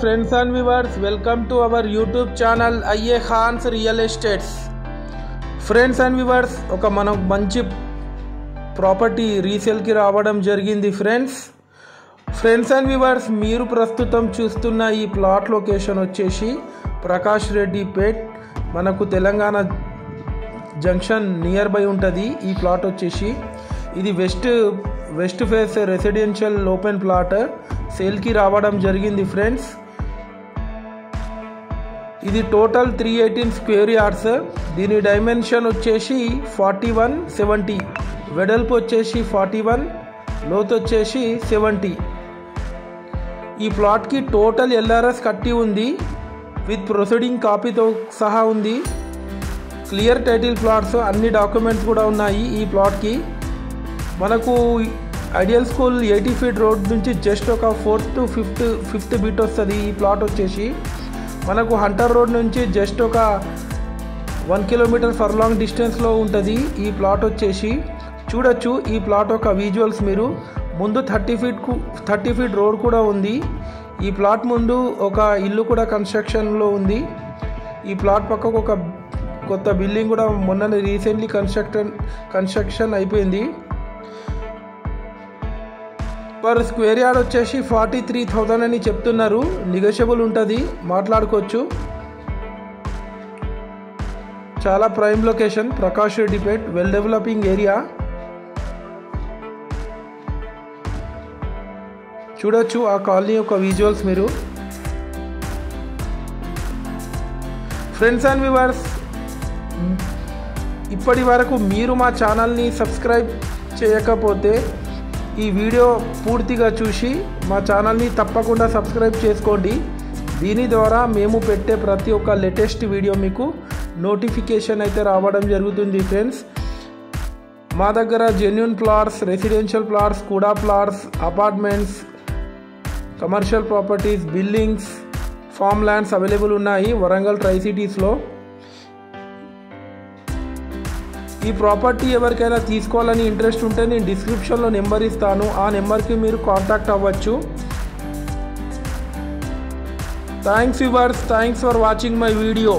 friends and viewers, welcome to our YouTube channel IA Khan's Real Estates. Friends and viewers, ఒక మనం మంచి property రీసేల్కి రావడం జరిగింది friends and viewers, మీరు ప్రస్తుతం చూస్తున్న ఈ ప్లాట్ లొకేషన్ వచ్చేసి ప్రకాష్ రెడ్డి పేట్, మనకు తెలంగాణ జంక్షన్ నియర్ బై ఉంటుంది. ఈ ప్లాట్ వచ్చేసి ఇది west face residential open plot సేల్కి రావడం జరిగింది ఫ్రెండ్స్. ఇది టోటల్ 318 స్క్వేర్ యార్డ్స్. దీని డైమెన్షన్ వచ్చేసి 4170, వెడల్పు వచ్చేసి 41, లోతు వచ్చేసి 70. ఈ ప్లాట్కి టోటల్ ఎల్ఆర్ఎస్ కట్టి ఉంది, విత్ ప్రొసీడింగ్ కాపీతో సహా ఉంది. క్లియర్ టైటిల్ ప్లాట్స్, అన్ని డాక్యుమెంట్స్ కూడా ఉన్నాయి. ఈ ప్లాట్కి మనకు ఐడియల్ స్కూల్ 80 ఫీట్ రోడ్ నుంచి జస్ట్ ఒక 4th to 5th బిట్ వస్తుంది. ఈ ప్లాట్ వచ్చేసి మనకు హంటర్ రోడ్ నుంచి జస్ట్ ఒక 1 కిలోమీటర్ ఫర్లాంగ్ డిస్టెన్స్లో ఉంటుంది. ఈ ప్లాట్ వచ్చేసి చూడొచ్చు. ఈ ప్లాట్ ఒక విజువల్స్ మీరు ముందు 30 ఫీట్ రోడ్ కూడా ఉంది. ఈ ప్లాట్ ముందు ఒక ఇల్లు కూడా కన్స్ట్రక్షన్లో ఉంది. ఈ ప్లాట్ పక్కకు ఒక కొత్త బిల్డింగ్ కూడా మొన్న రీసెంట్లీ కన్స్ట్రక్షన్ అయిపోయింది. పర్ స్క్వేర్ యార్డ్ వచ్చేసి 43,000 అని చెప్తున్నారు. నెగోషియబుల్ ఉంటుంది, మాట్లాడుకోవచ్చు. చాలా prime location, Prakash Reddypet, well developing area. చూడొచ్చు ఆ కాలనీ యొక్క విజువల్స్ మీరు. ఫ్రెండ్స్ అండ్ వ్యూవర్స్, ఇప్పటి వరకు మీరు మా ఛానల్ని సబ్స్క్రైబ్ చేయకపోతే ఈ వీడియో పూర్తిగా చూసి మా ఛానల్ని తప్పకుండా సబ్స్క్రైబ్ చేసుకోండి. దీని ద్వారా మేము పెట్టే ప్రతి ఒక్క లేటెస్ట్ వీడియో మీకు నోటిఫికేషన్ అయితే రావడం జరుగుతుంది ఫ్రెండ్స్. మా దగ్గర జెన్యూన్ ప్లాట్స్, రెసిడెన్షియల్ ప్లాట్స్, కూడా plots, apartments, commercial properties, buildings, form lands available ఉన్నాయి వరంగల్ ట్రై సిటీస్లో. ఈ ప్రాపర్టీ ఎవరికైనా తీసుకోవాలని ఇంట్రెస్ట్ ఉంటే నేను డిస్క్రిప్షన్లో నెంబర్ ఇస్తాను, ఆ నెంబర్కి మీరు కాంటాక్ట్ అవ్వచ్చు. Thanks viewers, thanks for watching my video.